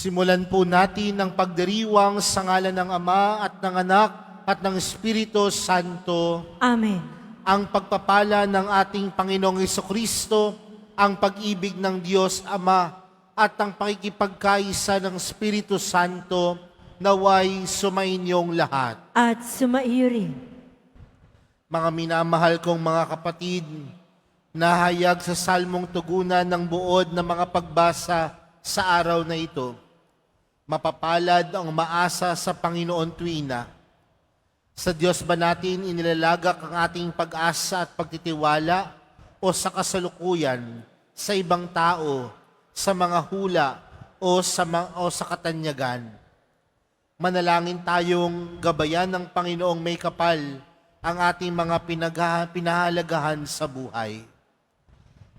Simulan po natin ang pagdiriwang sa ngalan ng Ama at ng Anak at ng Espiritu Santo. Amen. Ang pagpapala ng ating Panginoong Hesukristo, ang pag-ibig ng Diyos Ama at ang pakikipagkaisa ng Espiritu Santo naway sumainyong lahat. At sumaiyo rin. Mga minamahal kong mga kapatid, nahayag sa salmong tugunan ng buod na mga pagbasa sa araw na ito. Mapapalad ang maasa sa Panginoon tuwina. Sa Diyos ba natin inilalagak ang ating pag-asa at pagtitiwala o sa kasalukuyan, sa ibang tao, sa mga hula o sa katanyagan? Manalangin tayong gabayan ng Panginoong may kapal ang ating mga pinahalagahan sa buhay.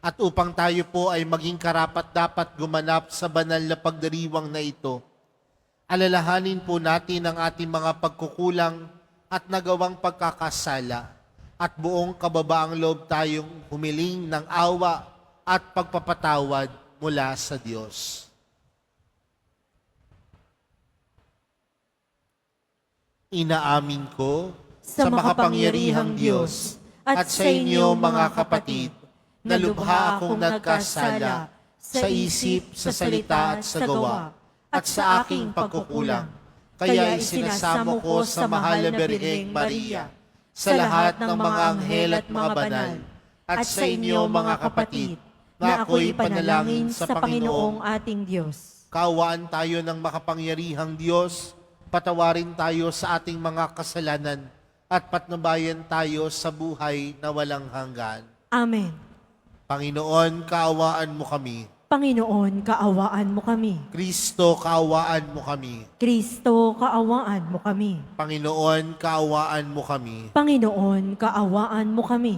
At upang tayo po ay maging karapat-dapat gumanap sa banal na pagdiriwang na ito, alalahanin po natin ang ating mga pagkukulang at nagawang pagkakasala at buong kababaang loob tayong humiling ng awa at pagpapatawad mula sa Diyos. Inaamin ko Sa makapangyarihang Diyos at sa inyo mga kapatid, na lubha akong nagkasala sa isip, sa salita at sa gawa, at sa aking pagkukulang. Kaya isinasamo ko sa mahal na Birheng Maria, sa lahat ng mga anghel at mga banal, at sa inyo mga kapatid, na ako'y panalangin sa Panginoong ating Diyos. Kaawaan tayo ng makapangyarihang Diyos, patawarin tayo sa ating mga kasalanan, at patnubayan tayo sa buhay na walang hanggan. Amen. Panginoon, kaawaan mo kami. Panginoon, kaawaan mo kami. Kristo, kaawaan mo kami. Kristo, kaawaan mo kami. Panginoon, kaawaan mo kami. Panginoon, kaawaan mo kami.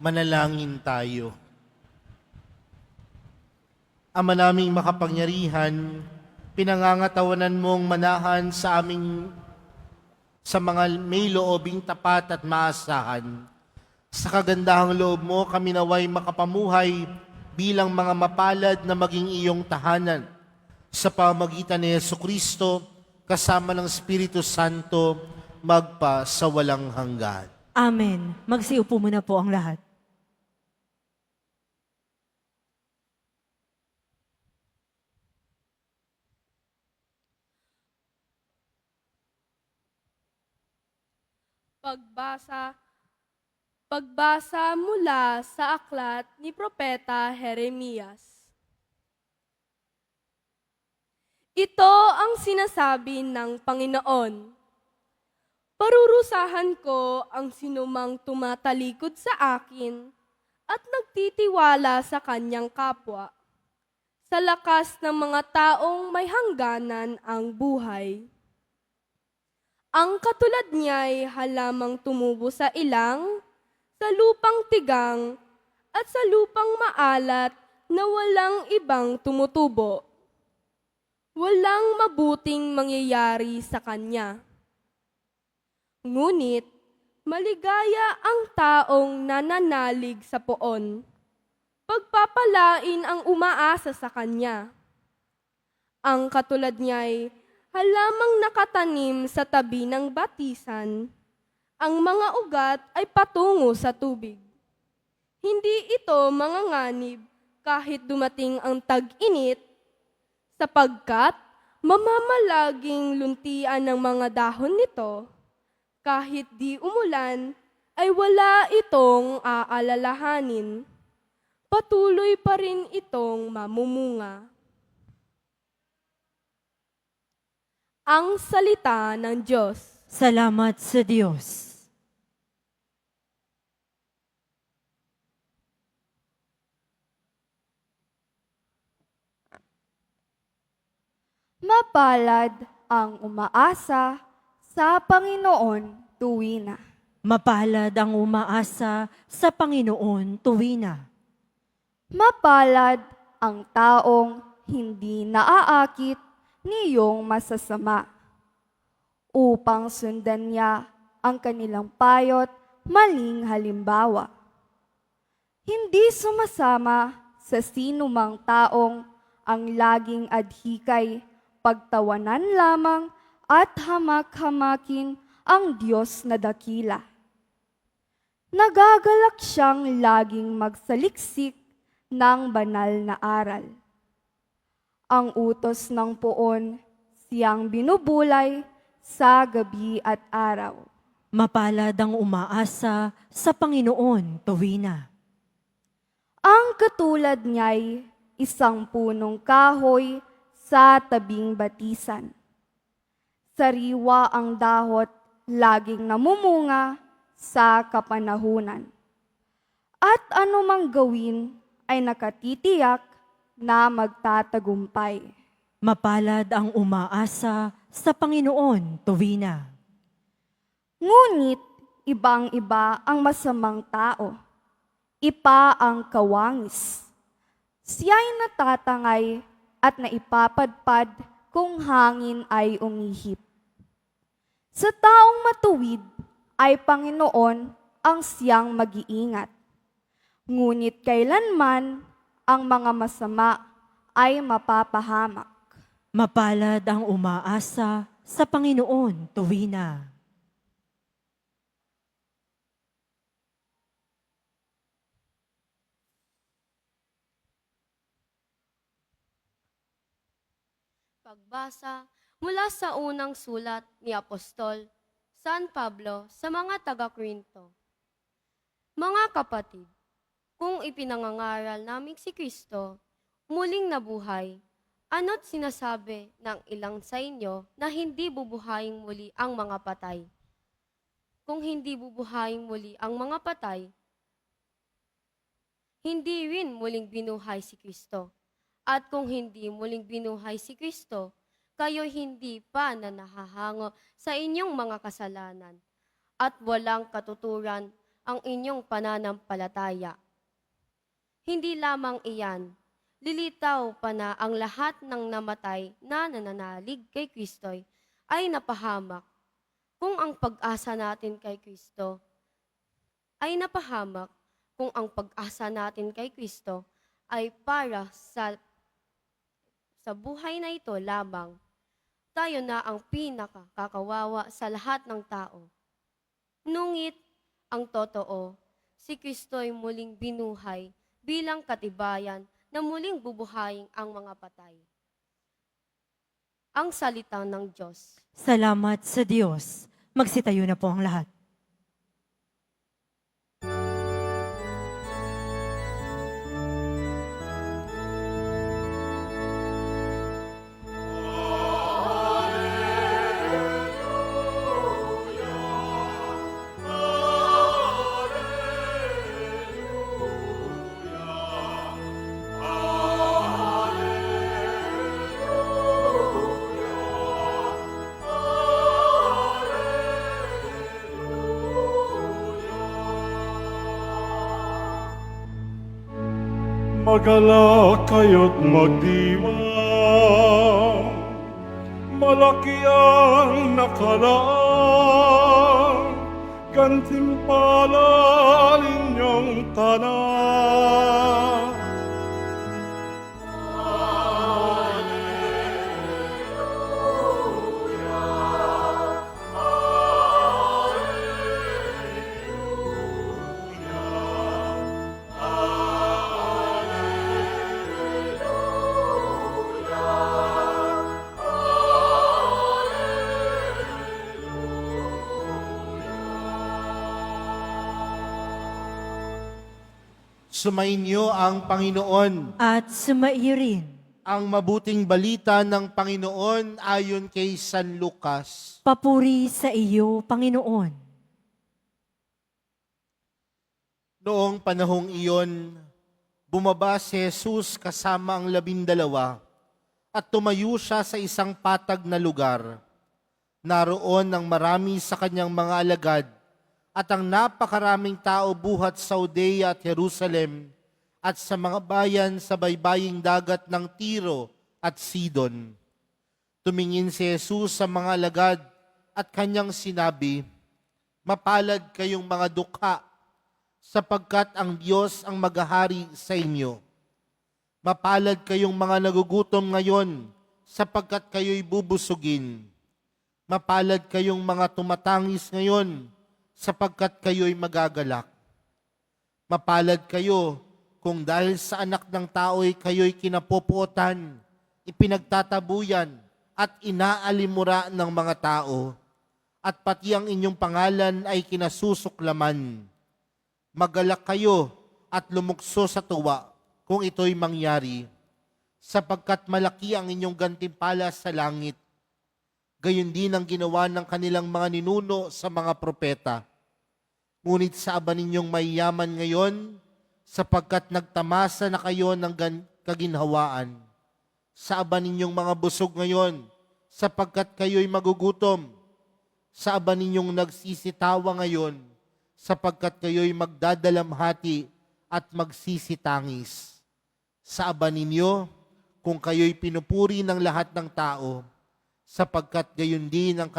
Manalangin tayo. Ama naming makapangyarihan, pinangangatawanan mong manahan sa mga may loobing tapat at maasahan. Sa kagandahang loob mo, kami naway makapamuhay bilang mga mapalad na maging iyong tahanan. Sa pamagitan ni Jesucristo, kasama ng Espiritu Santo, magpa sa walang hanggan. Amen. Magsiupo muna po ang lahat. Pagbasa mula sa aklat ni Propeta Jeremias. Ito ang sinasabi ng Panginoon. Parurusahan ko ang sinumang tumatalikod sa akin at nagtitiwala sa kanyang kapwa. Sa lakas ng mga taong may hangganan ang buhay. Ang katulad niya'y halamang tumubo sa ilang, sa lupang tigang, at sa lupang maalat na walang ibang tumutubo. Walang mabuting mangyayari sa kanya. Ngunit, maligaya ang taong nananalig sa poon. Pagpapalain ang umaasa sa kanya. Ang katulad niya'y halamang nakatanim sa tabi ng batisan, ang mga ugat ay patungo sa tubig. Hindi ito manganganib kahit dumating ang tag-init, sapagkat mamamalaging luntian ng mga dahon nito, kahit di umulan ay wala itong aalalahanin. Patuloy pa rin itong mamumunga. Ang salita ng Diyos. Salamat sa Diyos. Mapalad ang umaasa sa Panginoon tuwina. Mapalad ang umaasa sa Panginoon tuwina. Mapalad ang taong hindi naaakit niyong masasama, upang sundan niya ang kanilang payot maling halimbawa. Hindi sumasama sa sinumang taong ang laging adhikay, pagtawanan lamang at hamak-hamakin ang Diyos na dakila. Nagagalak siyang laging magsaliksik ng banal na aral. Ang utos ng poon siyang binubulay sa gabi at araw. Mapalad ang umaasa sa Panginoon tuwina. Ang katulad niya'y isang punong kahoy sa tabing batisan. Sariwa ang dahot, laging namumunga sa kapanahunan. At anumang gawin ay nakatitiyak na magtatagumpay. Mapalad ang umaasa sa Panginoon tuwina. Ngunit ibang-iba ang masamang tao. Ipa ang kawangis. Siya'y natatangay at naipapadpad kung hangin ay umihip. Sa taong matuwid ay Panginoon ang siyang mag-iingat. Ngunit kailanman ang mga masama ay mapapahamak. Mapalad ang umaasa sa Panginoon tuwina. Pagbasa mula sa unang sulat ni Apostol San Pablo sa mga taga-Korinto. Mga kapatid, kung ipinangangaral namin si Kristo, muling nabuhay, ano't sinasabi ng ilang sa inyo na hindi bubuhayin muli ang mga patay? Kung hindi bubuhayin muli ang mga patay, hindi rin muling binuhay si Kristo. At kung hindi muling binuhay si Kristo, kayo hindi pa na nahahango sa inyong mga kasalanan at walang katuturan ang inyong pananampalataya. Hindi lamang iyan, lilitaw pa na ang lahat ng namatay na nananalig kay Kristo'y ay napahamak. Kung ang pag-asa natin kay Kristo ay napahamak, kung ang pag-asa natin kay Kristo ay para sa buhay na ito lamang, tayo na ang pinakakakawawa sa lahat ng tao. Nungit, ang totoo, si Kristo'y muling binuhay bilang katibayan na muling bubuhayin ang mga patay. Ang salita ng Diyos. Salamat sa Diyos. Magsitayo na po ang lahat. Magalak kayo't magdiwang, malaki ang nakalaan, gantimpala ninyong tanan. Sumainyo ang Panginoon. At sumairin. Ang mabuting balita ng Panginoon ayon kay San Lucas. Papuri sa iyo, Panginoon. Noong panahong iyon, bumaba si Jesus kasama ang 12 at tumayo siya sa isang patag na lugar. Naroon ang marami sa kanyang mga alagad at ang napakaraming tao buhat sa Judea at Jerusalem at sa mga bayan sa baybaying dagat ng Tiro at Sidon. Tumingin si Jesus sa mga alagad at kanyang sinabi, "Mapalad kayong mga dukha, sapagkat ang Diyos ang maghahari sa inyo. Mapalad kayong mga nagugutom ngayon, sapagkat kayo'y bubusugin. Mapalad kayong mga tumatangis ngayon, sapagkat kayo'y magagalak. Mapalad kayo kung dahil sa anak ng tao'y kayo'y kinapopuotan, ipinagtatabuyan at inaalimura ng mga tao, at pati ang inyong pangalan ay kinasusuklaman. Magalak kayo at lumukso sa tuwa kung ito'y mangyari, sapagkat malaki ang inyong gantimpala sa langit. Gayon din ang ginawa ng kanilang mga ninuno sa mga propeta. Ngunit sa aba ninyong mayayaman ngayon, sapagkat nagtamasa na kayo ng kaginhawaan. Sa aba ninyong mga busog ngayon, sapagkat kayo'y magugutom. Sa aba ninyong nagsisitawa ngayon, sapagkat kayo'y magdadalamhati at magsisitangis. Sa aba ninyo, kung kayo'y pinupuri ng lahat ng tao, sapagkat gayon din ang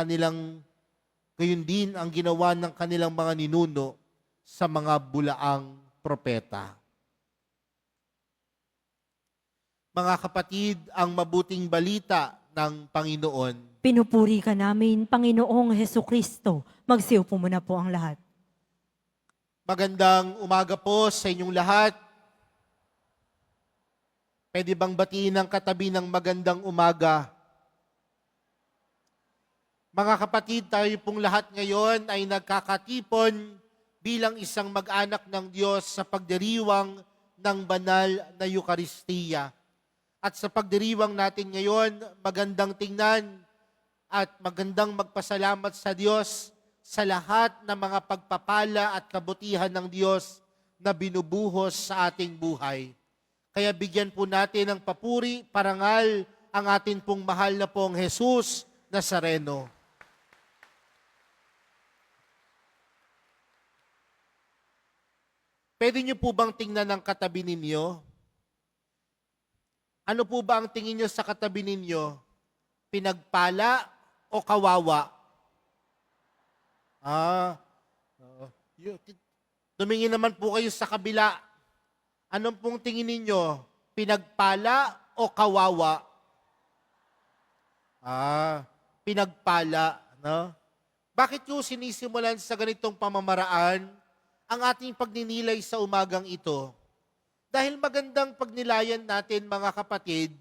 ginawa ng kanilang mga ninuno sa mga bulaang propeta. Mga kapatid, ang mabuting balita ng Panginoon. Pinupuri ka namin, Panginoong Hesukristo. Magsiupo muna po ang lahat. Magandang umaga po sa inyong lahat. Pwede bang batiin ang katabi ng magandang umaga? Mga kapatid, tayo pong lahat ngayon ay nagkakatipon bilang isang mag-anak ng Diyos sa pagdiriwang ng banal na Eukaristiya. At sa pagdiriwang natin ngayon, magandang tingnan at magandang magpasalamat sa Diyos sa lahat ng mga pagpapala at kabutihan ng Diyos na binubuhos sa ating buhay. Kaya bigyan po natin ng papuri, parangal ang atin pong mahal na pong Jesus Nazareno. Pwede niyo po bang tingnan ng katabi ninyo? Ano po ba ang tingin niyo sa katabi ninyo? Pinagpala o kawawa? Tumingin naman po kayo sa kabila. Anong pong tingin ninyo? Pinagpala o kawawa? Pinagpala, no? Bakit yung sinisimulan sa ganitong pamamaraan ang ating pagninilay sa umagang ito? Dahil magandang pagnilayan natin, mga kapatid,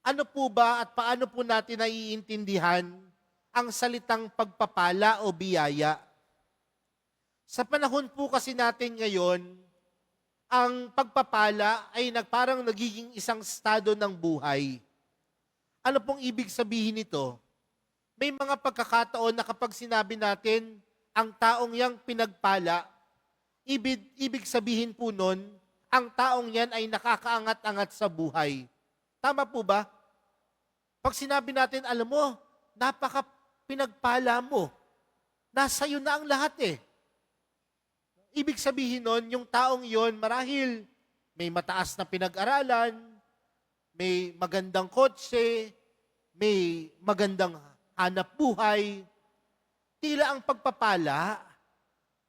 ano po ba at paano po natin naiintindihan ang salitang pagpapala o biyaya? Sa panahon po kasi natin ngayon, ang pagpapala ay parang nagiging isang estado ng buhay. Ano pong ibig sabihin nito? May mga pagkakataon na kapag sinabi natin, ang taong yang pinagpala, ibig sabihin po nun, ang taong yan ay nakakaangat-angat sa buhay. Tama po ba? Pag sinabi natin, alam mo, napaka pinagpala mo. Nasa iyo na ang lahat eh. Ibig sabihin nun, yung taong yon marahil may mataas na pinag-aralan, may magandang kotse, may magandang hanap buhay. Tila ang pagpapala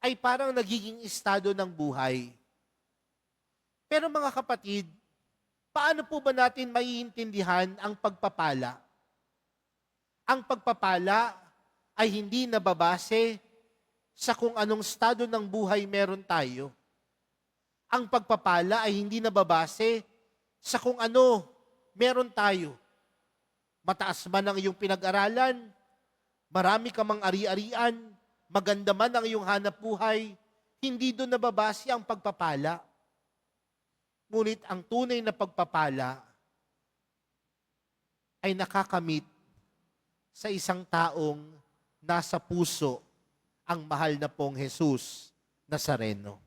ay parang nagiging estado ng buhay. Pero mga kapatid, paano po ba natin maiintindihan ang pagpapala? Ang pagpapala ay hindi nababase sa kung anong estado ng buhay meron tayo. Ang pagpapala ay hindi nababase sa kung ano meron tayo. Mataas man ang iyong pinag-aralan, marami ka mang ari-arian, maganda man ang iyong hanap buhay, hindi doon nababase ang pagpapala. Ngunit ang tunay na pagpapala ay nakakamit sa isang taong nasa puso ang mahal na pong Jesus Nazareno.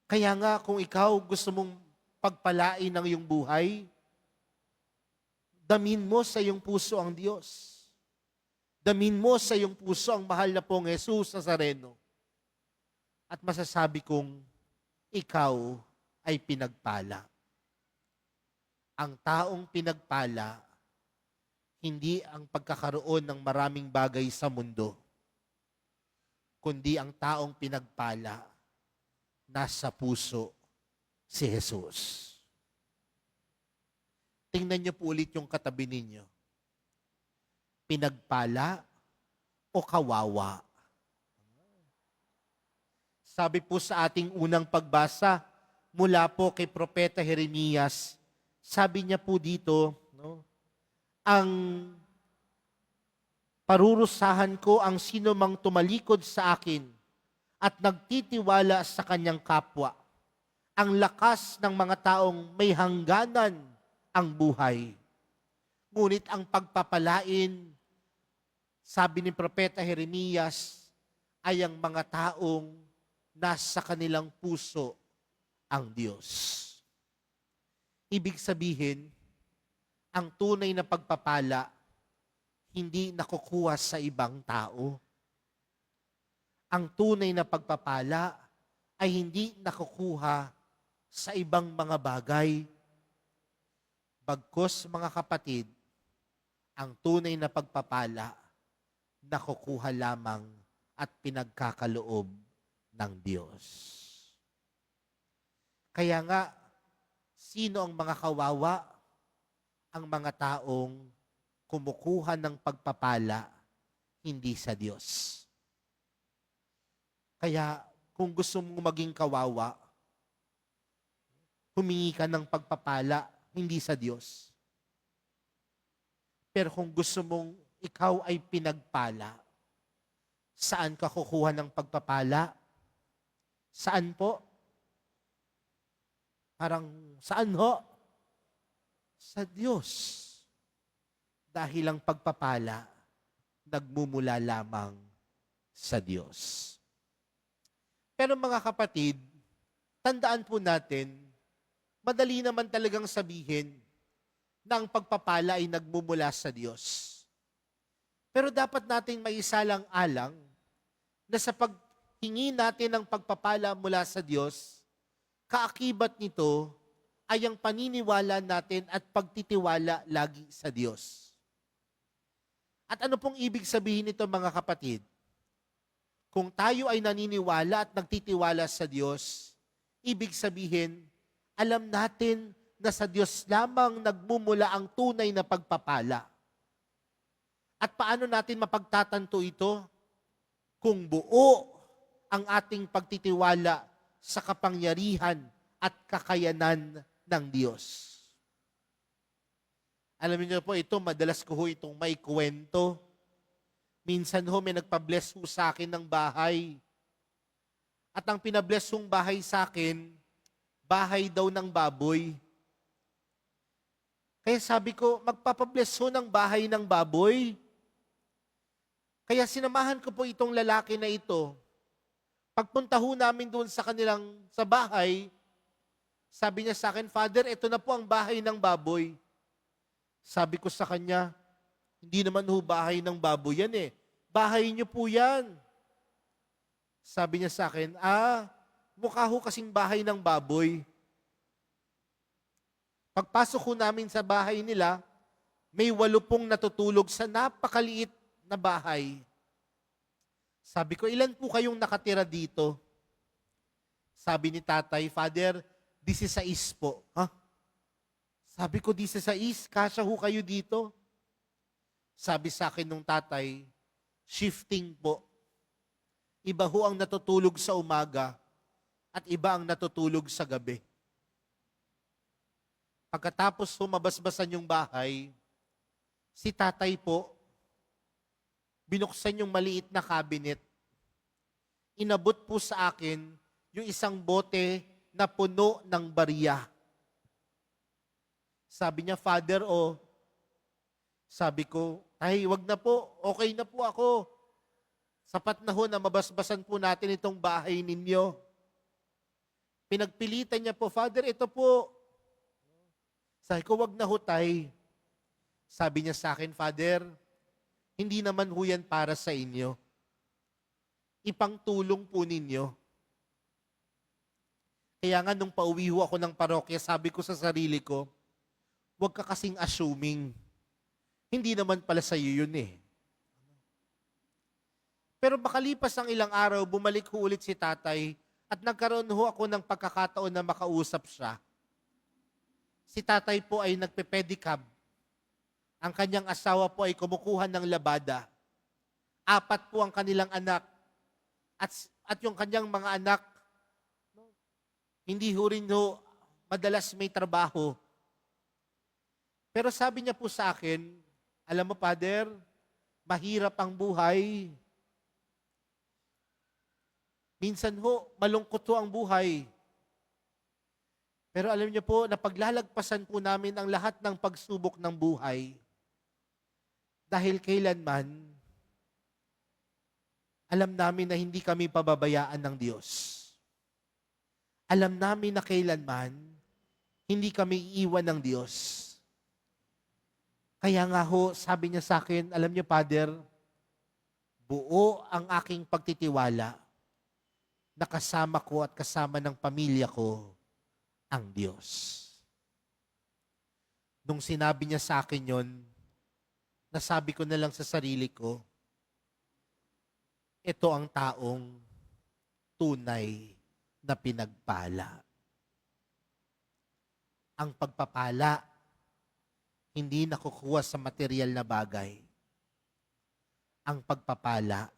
Kaya nga kung ikaw gusto mong pagpalain ang iyong buhay, damin mo sa iyong puso ang Diyos. Damin mo sa iyong puso ang mahal na pong Jesus Nazareno. At masasabi kong, ikaw ay pinagpala. Ang taong pinagpala, hindi ang pagkakaroon ng maraming bagay sa mundo, kundi ang taong pinagpala, nasa puso si Jesus. Tingnan niyo po ulit yung katabi ninyo. Pinagpala o kawawa? Sabi po sa ating unang pagbasa, mula po kay Propeta Jeremias, sabi niya po dito, no, ang parurusahan ko ang sino mang tumalikod sa akin at nagtitiwala sa kanyang kapwa. Ang lakas ng mga taong may hangganan ang buhay. Ngunit ang pagpapalain, sabi ni Propeta Jeremias, ay ang mga taong nasa kanilang puso ang Diyos. Ibig sabihin, ang tunay na pagpapala hindi nakukuha sa ibang tao. Ang tunay na pagpapala ay hindi nakukuha sa ibang mga bagay. Bagkus, mga kapatid, ang tunay na pagpapala nakukuha lamang at pinagkakaloob ng Diyos. Kaya nga, sino ang mga kawawa? Ang mga taong kumukuha ng pagpapala hindi sa Diyos. Kaya kung gusto mong maging kawawa, humingi ka ng pagpapala hindi sa Diyos. Pero kung gusto mong ikaw ay pinagpala, saan ka kukuha ng pagpapala? Saan po? Parang, saan ho? Sa Diyos. Dahil ang pagpapala, nagmumula lamang sa Diyos. Pero mga kapatid, tandaan po natin, madali naman talagang sabihin na ang pagpapala ay nagmumula sa Diyos. Pero dapat nating maisalang-alang na sa hingi natin ng pagpapala mula sa Diyos, kaakibat nito ay ang paniniwala natin at pagtitiwala lagi sa Diyos. At ano pong ibig sabihin nito mga kapatid? Kung tayo ay naniniwala at nagtitiwala sa Diyos, ibig sabihin, alam natin na sa Diyos lamang nagmumula ang tunay na pagpapala. At paano natin mapagtatanto ito? Kung buo ang ating pagtitiwala sa kapangyarihan at kakayanan ng Diyos. Alam niyo po, ito madalas ko ho itong may kwento. Minsan ho may nagpa-bless ho sa akin ng bahay. At ang pinabless hong bahay sa akin, bahay daw ng baboy. Kaya sabi ko, magpapabless ho ng bahay ng baboy. Kaya sinamahan ko po itong lalaki na ito. Pagpunta ho namin doon sa bahay, sabi niya sa akin, Father, ito na po ang bahay ng baboy. Sabi ko sa kanya, hindi naman ho bahay ng baboy yan eh. Bahay niyo po yan. Sabi niya sa akin, mukha ho kasing bahay ng baboy. Pagpasok ho namin sa bahay nila, may 8 natutulog sa napakaliit na bahay. Sabi ko, ilan po kayong nakatira dito? Sabi ni tatay, Father, 16 po. Sabi ko, 16, kasya ho kayo dito? Sabi sa akin nung tatay, shifting po. Iba ho ang natutulog sa umaga at iba ang natutulog sa gabi. Pagkatapos humabasbasan yung bahay, si tatay po, binuksan yung maliit na cabinet. Inabot po sa akin yung isang bote na puno ng barya. Sabi niya, Father, sabi ko, ay, wag na po, okay na po ako. Sapat na ho na mabasbasan po natin itong bahay ninyo. Pinagpilitan niya po, Father, ito po. Sabi ko, wag na ho, tay. Sabi niya sa akin, Father, hindi naman ho yan para sa inyo. Ipangtulong po ninyo. Kaya nga nung pauwi ho ako ng parokya, sabi ko sa sarili ko, huwag ka kasing assuming. Hindi naman pala sa iyo yun eh. Pero makalipas ang ilang araw, bumalik ho ulit si tatay at nagkaroon ho ako ng pagkakataon na makausap siya. Si tatay po ay nagpe-pedicab. Ang kanyang asawa po ay kumukuha ng labada. 4 po ang kanilang anak. At yung kanyang mga anak, hindi ho rin ho madalas may trabaho. Pero sabi niya po sa akin, alam mo, Father, mahirap ang buhay. Minsan ho, malungkot ho ang buhay. Pero alam niyo po, napaglalagpasan po namin ang lahat ng pagsubok ng buhay. Dahil kailanman, alam namin na hindi kami pababayaan ng Diyos. Alam namin na kailanman, hindi kami iiwan ng Diyos. Kaya nga ho, sabi niya sa akin, alam niyo, Father, buo ang aking pagtitiwala na kasama ko at kasama ng pamilya ko ang Diyos. Nung sinabi niya sa akin yon, nasabi ko na lang sa sarili ko, ito ang taong tunay na pinagpala. Ang pagpapala, hindi nakukuha sa material na bagay. Ang pagpapala,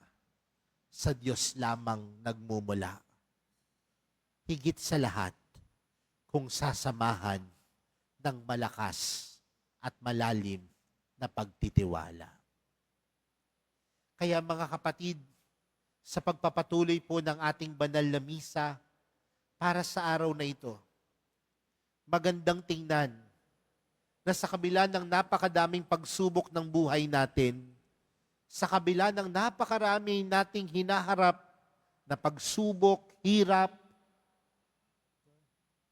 sa Diyos lamang nagmumula. Higit sa lahat, kung sasamahan ng malakas at malalim na pagtitiwala. Kaya mga kapatid, sa pagpapatuloy po ng ating banal na misa para sa araw na ito, magandang tingnan na sa kabila ng napakadaming pagsubok ng buhay natin, sa kabila ng napakarami nating hinaharap na pagsubok, hirap,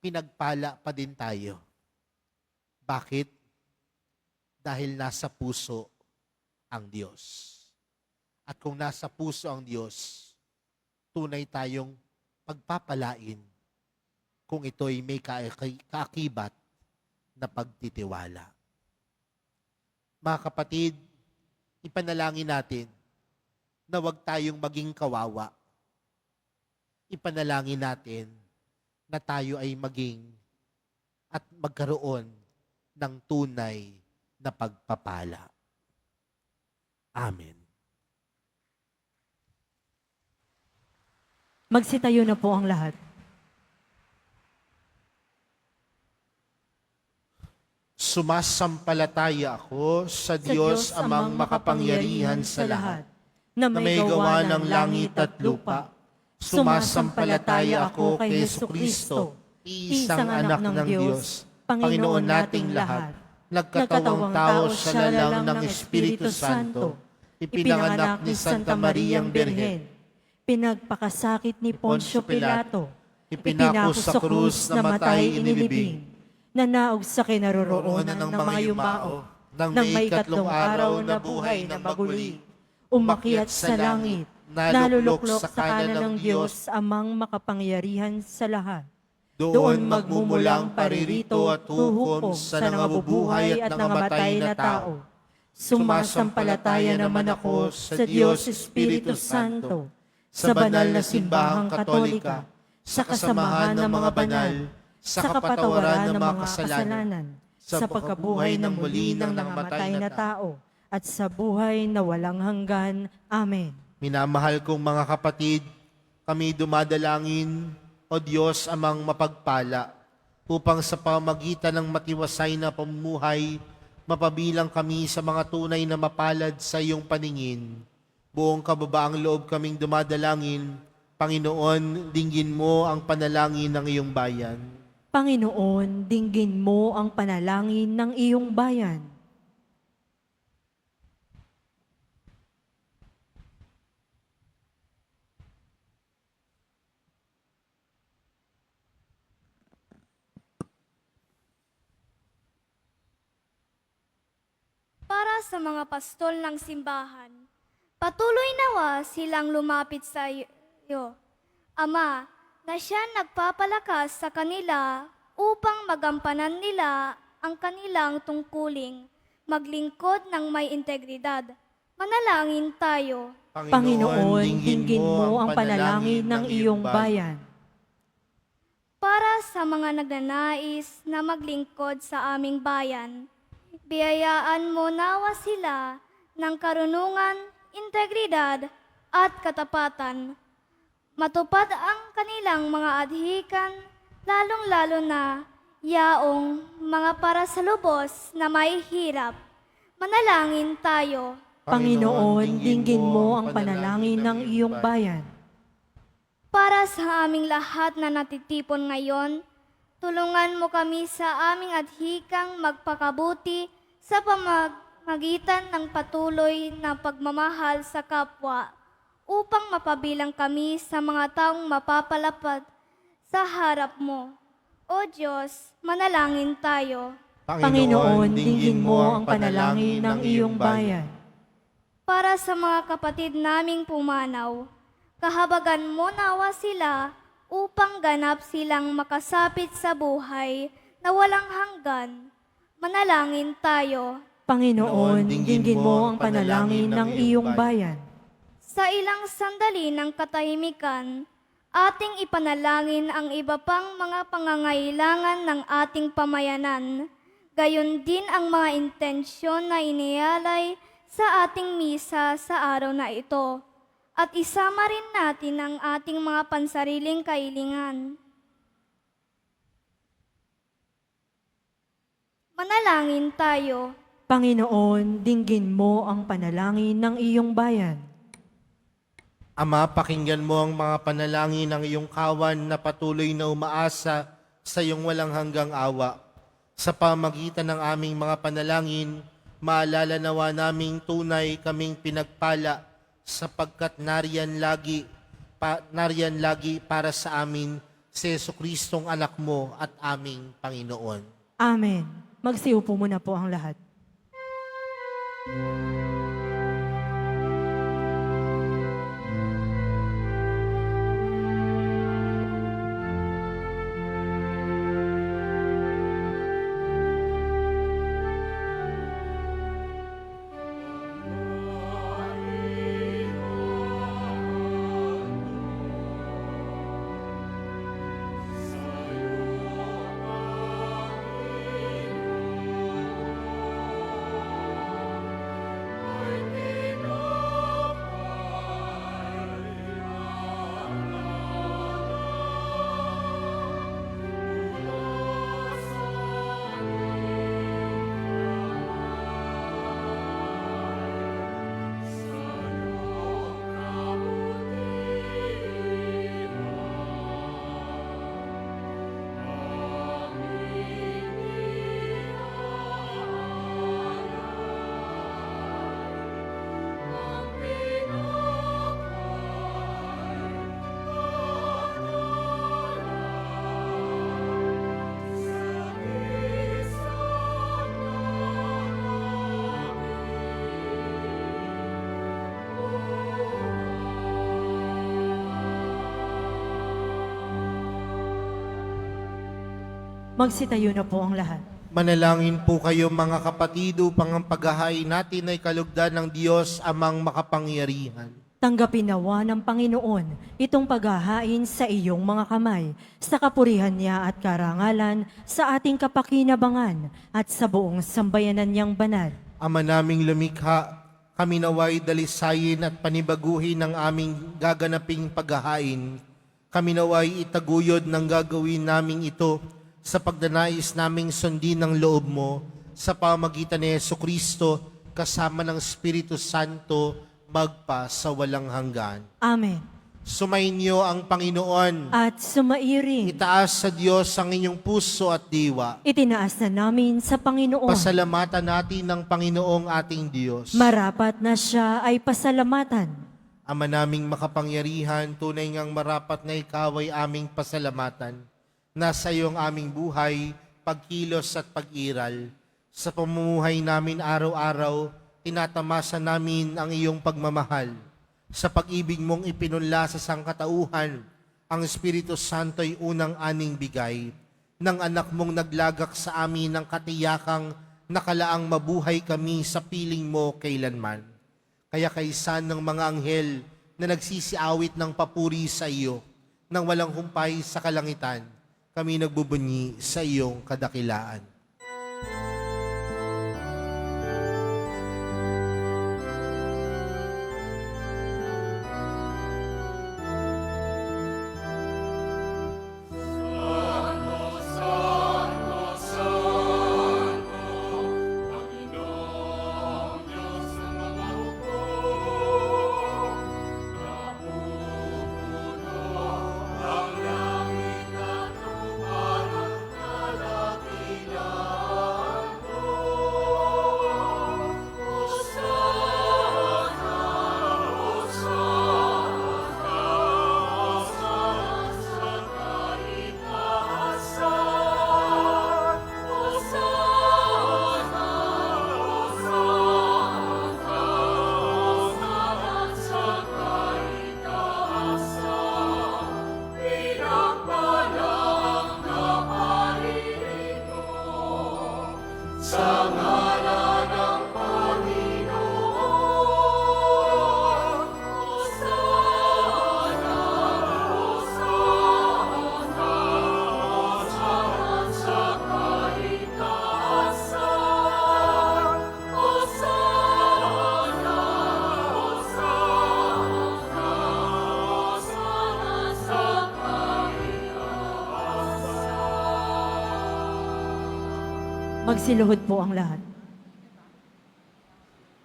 pinagpala pa din tayo. Bakit? Dahil nasa puso ang Diyos. At kung nasa puso ang Diyos, tunay tayong pagpapalain kung ito'y may kaakibat na pagtitiwala. Mga kapatid, ipanalangin natin na huwag tayong maging kawawa. Ipanalangin natin na tayo ay maging at magkaroon ng tunay na pagpapala. Amen. Magsitayo na po ang lahat. Sumasampalataya ako sa Diyos amang makapangyarihan sa lahat, na na may gawa ng langit at lupa. Sumasampalataya ako kay Jesucristo, iisang anak ng Diyos, Panginoon nating lahat, nagkatawang tao sa lalang ng Espiritu Santo, ipinanganak ni Santa Mariang Birhen, pinagpakasakit ni Poncio Pilato, ipinako sa krus na matay inilibing, nanaog sa kinaroroonan ng ng mga yumao, nang may ikatlong araw na buhay na maguli, umakyat sa langit, naluluklok sa kanan ng Diyos amang makapangyarihan sa lahat. Doon magmumulang paririto at huhukom sa nangabubuhay at nangamatay na tao. Sumasampalataya naman ako sa Diyos Espiritu Santo, sa banal na simbahang katolika, sa kasamahan ng mga banal, sa kapatawaran ng mga kasalanan, sa pagkabuhay ng muli ng nangamatay na tao, at sa buhay na walang hanggan. Amen. Minamahal kong mga kapatid, kami dumadalangin, O Diyos amang mapagpala, upang sa pamagitan ng matiwasay na pamumuhay, mapabilang kami sa mga tunay na mapalad sa iyong paningin. Buong kababaang loob kaming dumadalangin, Panginoon, dinggin mo ang panalangin ng iyong bayan. Panginoon, dinggin mo ang panalangin ng iyong bayan. Para sa mga pastol ng simbahan, patuloy nawa silang lumapit sa iyo, Ama, na siya nagpapalakas sa kanila upang magampanan nila ang kanilang tungkuling, maglingkod ng may integridad. Manalangin tayo. Panginoon, dinggin mo ang panalangin ng iyong bayan. Para sa mga nagnanais na maglingkod sa aming bayan, biyayaan mo nawa sila ng karunungan, integridad at katapatan. Matupad ang kanilang mga adhikan, lalong-lalo na yaong mga para sa lubos na may hirap. Manalangin tayo. Panginoon, dinggin mo ang panalangin ng iyong bayan. Para sa aming lahat na natitipon ngayon, tulungan mo kami sa aming adhikang magpakabuti sa pamamagitan ng patuloy na pagmamahal sa kapwa upang mapabilang kami sa mga taong mapapalapad sa harap mo. O Diyos, manalangin tayo. Panginoon, dinggin mo ang panalangin ng iyong bayan. Para sa mga kapatid naming pumanaw, kahabagan mo nawa sila upang ganap silang makasapit sa buhay na walang hanggan. Manalangin tayo. Panginoon, dinggin mo ang panalangin ng iyong bayan. Sa ilang sandali ng katahimikan, ating ipanalangin ang iba pang mga pangangailangan ng ating pamayanan, gayon din ang mga intensyon na inialay sa ating misa sa araw na ito, at isama rin natin ang ating mga pansariling kahilingan. Manalangin tayo. Panginoon, dinggin mo ang panalangin ng iyong bayan. Ama, pakinggan mo ang mga panalangin ng iyong kawan na patuloy na umaasa sa iyong walang hanggang awa. Sa pamagitan ng aming mga panalangin, maalala nawa naming tunay kaming pinagpala sapagkat nariyan lagi para sa amin si Jesucristong anak mo at aming Panginoon. Amen. Magsiupo muna po ang lahat. Magsitayo na po ang lahat. Manalangin po kayo mga kapatid upang ang paghahain natin ay kalugdan ng Diyos amang makapangyarihan. Tanggapin nawa ng Panginoon itong paghahain sa iyong mga kamay, sa kapurihan niya at karangalan, sa ating kapakinabangan at sa buong sambayanan niyang banal. Ama naming lumikha, kami naway dalisayin at panibaguhin ng aming gaganaping paghahain. Kami naway itaguyod ng gagawin naming ito sa pagdanais naming sundin ng loob mo sa pamagitan ni Jesucristo kasama ng Espiritu Santo magpa sa walang hanggan. Amen. Sumainyo ang Panginoon. At sumairin, Itaas sa Diyos ang inyong puso at diwa. itinaas na namin sa Panginoon. Pasalamatan natin ng Panginoong ating Diyos. Marapat na siya ay pasalamatan. Ama naming makapangyarihan, tunay ngang marapat na ikaw ay aming pasalamatan. Nasa iyong aming buhay, pagkilos at pag-iral. Sa pamumuhay namin araw-araw, tinatamasa namin ang iyong pagmamahal. Sa pag-ibig mong ipinunla sa sangkatauhan, ang Espiritu Santo ay unang aning bigay ng anak mong naglagak sa amin ng katiyakang nakalaang mabuhay kami sa piling mo kailanman. Kaya kaysa ng mga anghel na nagsisiawit ng papuri sa iyo, nang walang humpay sa kalangitan, kami nagbubunyi sa iyong kadakilaan. Magsiluhod po ang lahat.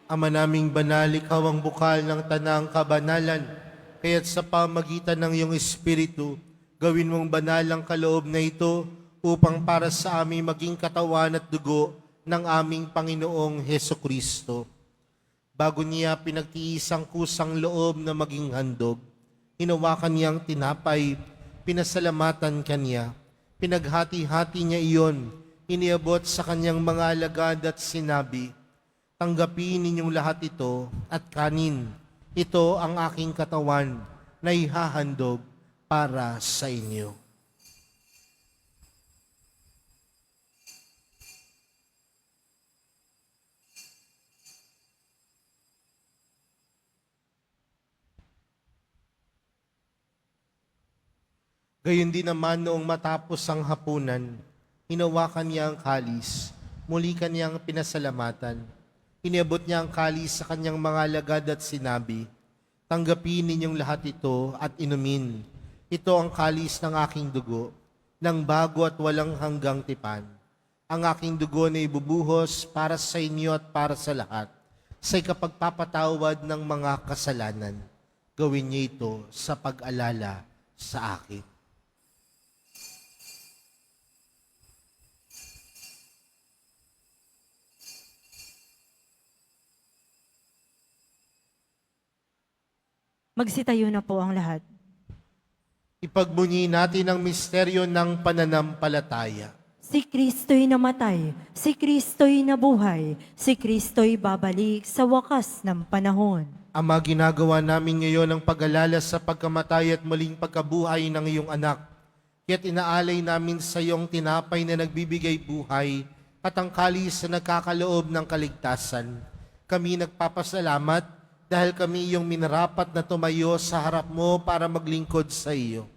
Ama naming banal, ikaw ang bukal ng tanang kabanalan, kaya't sa pamagitan ng iyong Espiritu, gawin mong banal ang kaloob na ito upang para sa amin maging katawan at dugo ng aming Panginoong Hesukristo. Bago niya pinagtiis ang kusang loob na maging handog, hinawakan niyang tinapay, pinasalamatan kanya, pinaghati-hati niya iyon, iniabot sa kanyang mga alagad at sinabi, tanggapin ninyong lahat ito at kanin. Ito ang aking katawan na ihahandog para sa inyo. Gayon din naman noong matapos ang hapunan, hinawakan niya ang kalis, muli kanyang pinasalamatan. Iniabot niya ang kalis sa kanyang mga alagad at sinabi, tanggapin ninyong lahat ito at inumin. Ito ang kalis ng aking dugo, ng bago at walang hanggang tipan. Ang aking dugo na ibubuhos para sa inyo at para sa lahat, sa ikapagpapatawad ng mga kasalanan. Gawin niyo ito sa pag-alala sa akin. Magsitayo na po ang lahat. Ipagbunyi natin ang misteryo ng pananampalataya. Si Kristo'y namatay, si Kristo'y nabuhay, si Kristo'y babalik sa wakas ng panahon. Ama, ginagawa namin ngayon ang pag-alala sa pagkamatay at muling pagkabuhay ng iyong anak. Kaya't inaalay namin sa iyong tinapay na nagbibigay buhay at ang kalis na nagkakaloob ng kaligtasan. Kami nagpapasalamat dahil kami iyong minarapat na tumayo sa harap mo para maglingkod sa iyo.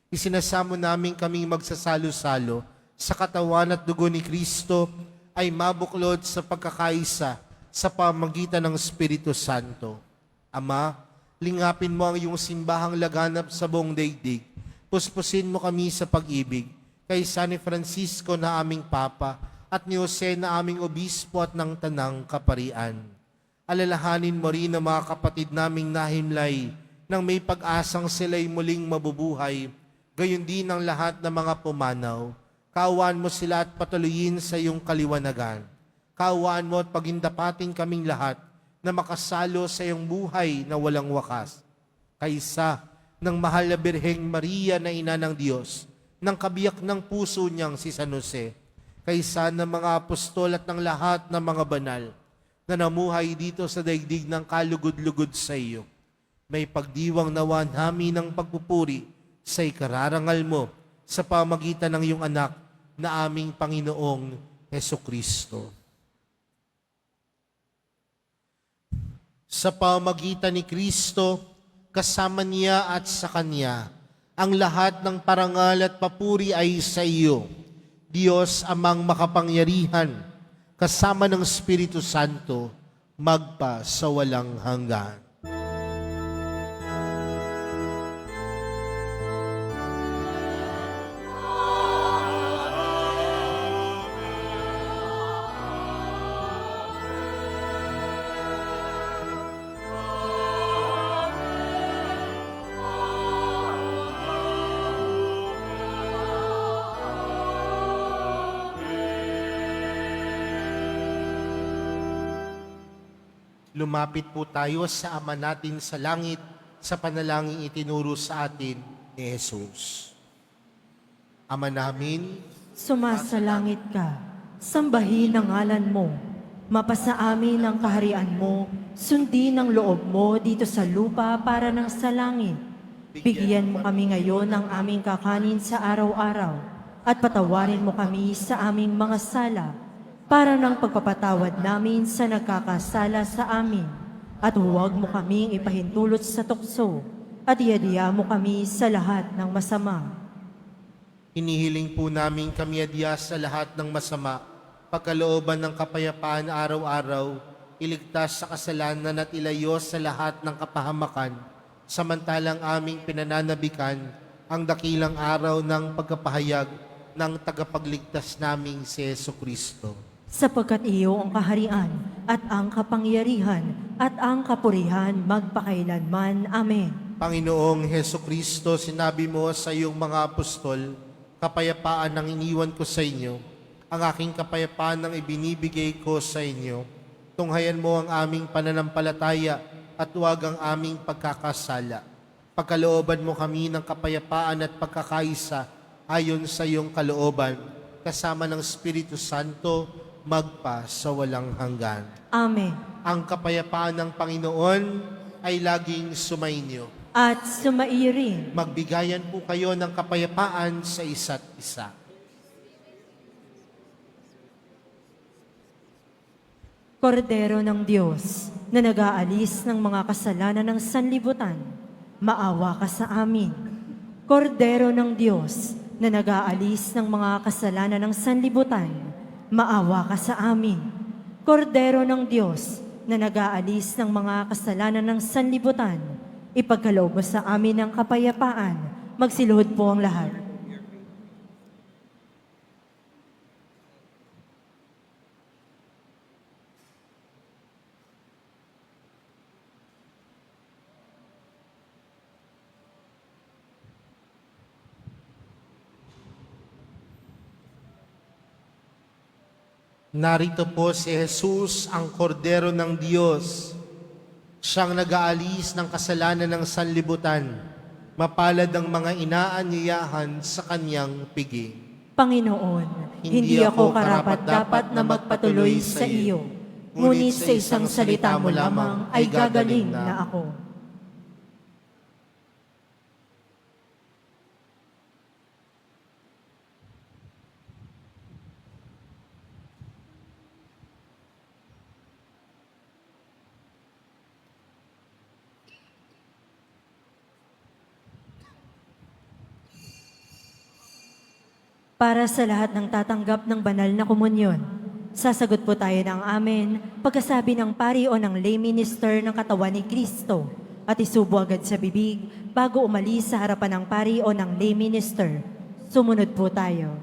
Isinasamo namin kaming magsasalo-salo sa katawan at dugo ni Kristo ay mabuklod sa pagkakaisa sa pamagitan ng Espiritu Santo. Ama, lingapin mo ang iyong simbahang laganap sa buong daigdig. Puspusin mo kami sa pag-ibig kay San Francisco na aming Papa at ni Jose na aming Obispo at ng Tanang Kaparian. Alalahanin mo rin ang mga kapatid naming nahimlay nang may pag-asang sila'y muling mabubuhay, gayon din ang lahat ng mga pumanaw. Kaawaan mo sila at patuloyin sa iyong kaliwanagan. Kaawaan mo at pagindapatin kaming lahat na makasalo sa iyong buhay na walang wakas. Kaysa ng mahal na Birheng Maria na ina ng Diyos, ng kabiyak ng puso niyang si San Jose, kaysa ng mga apostol at ng lahat ng mga banal na namuhay dito sa daigdig ng kalugod-lugod sa iyo. May pagdiwang nawa namin ng pagpupuri sa ikararangal mo sa pamagitan ng iyong anak na aming Panginoong Hesukristo. Sa pamagitan ni Kristo, kasama niya at sa Kanya, ang lahat ng parangal at papuri ay sa iyo, Diyos amang makapangyarihan, kasama ng Espiritu Santo, magpa sa walang hanggan. Lumapit po tayo sa Ama natin sa langit sa panalangin itinuro sa atin ni Jesus. Ama namin, Sumasalangit ka, sambahin ang ngalan mo, mapasa amin ang kaharian mo, sundin ang loob mo dito sa lupa para ng sa langit. Bigyan mo kami ngayon ng aming kakanin sa araw-araw at patawarin mo kami sa aming mga sala para ng pagpapatawad namin sa nagkakasala sa amin. At huwag mo kaming ipahintulot sa tukso at iadya mo kami sa lahat ng masama. hinihiling po namin kami adya sa lahat ng masama, pagkalooban ng kapayapaan araw-araw, iligtas sa kasalanan at ilayo sa lahat ng kapahamakan, samantalang aming pinananabikan ang dakilang araw ng pagkapahayag ng tagapagligtas naming si Jesucristo. Sapagkat iyo ang kaharian at ang kapangyarihan at ang kapurihan magpakailanman. Amen. Panginoong Jesucristo, sinabi mo sa iyong mga apostol, kapayapaan ang iniwan ko sa inyo, ang aking kapayapaan ang ibinibigay ko sa inyo. Tunghayan mo ang aming pananampalataya at huwag ang aming pagkakasala. Pagkalooban mo kami ng kapayapaan at pagkakaisa ayon sa iyong kalooban, kasama ng Espiritu Santo, magpa sa walang hanggan. Amen. Ang kapayapaan ng Panginoon ay laging sumainyo. At sumairin. Magbigayan po kayo ng kapayapaan sa isa't isa. Kordero ng Diyos, na nag-aalis ng mga kasalanan ng sanlibutan, maawa ka sa amin. Kordero ng Diyos, na nag-aalis ng mga kasalanan ng sanlibutan, maawa ka sa amin. Kordero ng Diyos, na nag-aalis ng mga kasalanan ng sanlibutan, ipagkaloob mo sa amin ang kapayapaan. Magsiluhod po ang lahat. Narito po si Jesus, ang Kordero ng Diyos. Siyang nag-aalis ng kasalanan ng sanlibutan. Mapalad ang mga inaanyayahan sa kanyang piging. Panginoon, hindi ako karapat-dapat na magpatuloy sa iyo, ngunit sa isang salita mo lamang ay gagaling na ako. Para sa lahat ng tatanggap ng banal na komunyon, sasagot po tayo ng amen pagkasabi ng pari o ng lay minister ng katawan ni Kristo at isubo agad sa bibig bago umalis sa harapan ng pari o ng lay minister. Sumunod po tayo.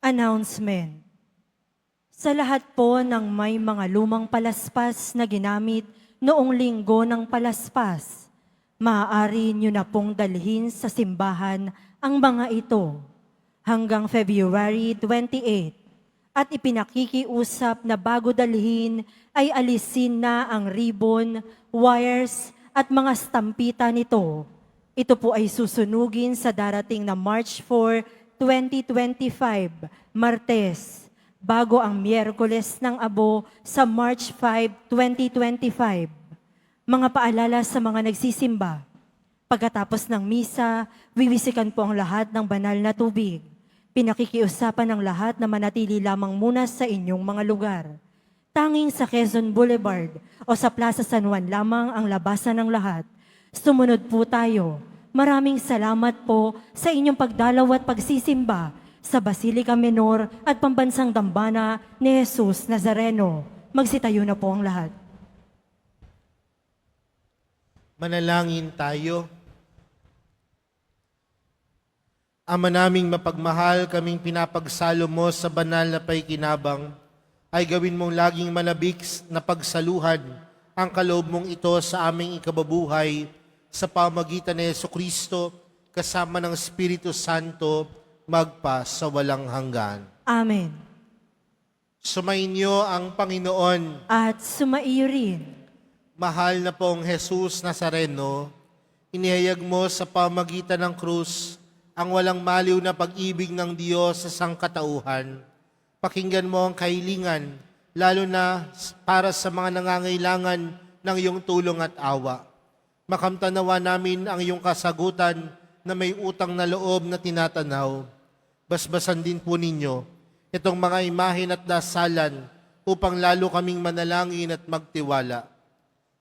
Announcement. Sa lahat po ng may mga lumang palaspas na ginamit noong linggo ng palaspas, maaari nyo na pong dalhin sa simbahan ang mga ito hanggang February 28 at ipinakikiusap na bago dalhin ay alisin na ang ribbon, wires at mga stampita nito. Ito po ay susunugin sa darating na March 4, 2025, Martes, bago ang Miyerkules ng Abo sa March 5, 2025. Mga paalala sa mga nagsisimba. Pagkatapos ng misa, wiwisikan po ang lahat ng banal na tubig. Pinakikiusapan ng lahat na manatili lamang muna sa inyong mga lugar. Tanging sa Quezon Boulevard o sa Plaza San Juan lamang ang labasan ng lahat. Sumunod po tayo. Maraming salamat po sa inyong pagdalaw at pagsisimba sa Basilica Menor at Pambansang Dambana ni Jesus Nazareno. Magsitayo na po ang lahat. Manalangin tayo. Ama naming mapagmahal, kaming pinapagsalo mo sa banal na paikinabang, ay gawin mong laging manabik na pagsaluhan ang kaloob mong ito sa aming ikababuhay sa pamagitan ni Jesucristo kasama ng Espiritu Santo magpa sa walang hanggan. Amen. Sumainyo ang Panginoon. At sumaiyo rin. Mahal na pong Jesus Nazareno, inihayag mo sa pamagitan ng krus ang walang maliw na pag-ibig ng Diyos sa sangkatauhan. Pakinggan mo ang kahilingan, lalo na para sa mga nangangailangan ng iyong tulong at awa. Makamtanawa namin ang iyong kasagutan na may utang na loob na tinatanaw. Basbasan din po ninyo itong mga imahen at dasalan upang lalo kaming manalangin at magtiwala.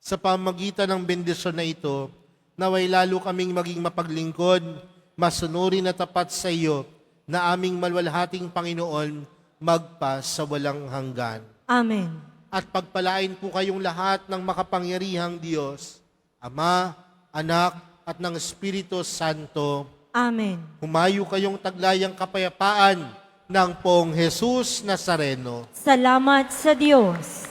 Sa pamagitan ng bendisyon na ito, naway lalo kaming maging mapaglingkod, masunurin at tapat sa iyo na aming malwalhating Panginoon magpa sa walang hanggan. Amen. At pagpalain po kayong lahat ng makapangyarihang Diyos, Ama, Anak, at ng Espiritu Santo. Amen. Humayo kayong taglayang kapayapaan ng Pong Jesus Nazareno. Salamat sa Diyos.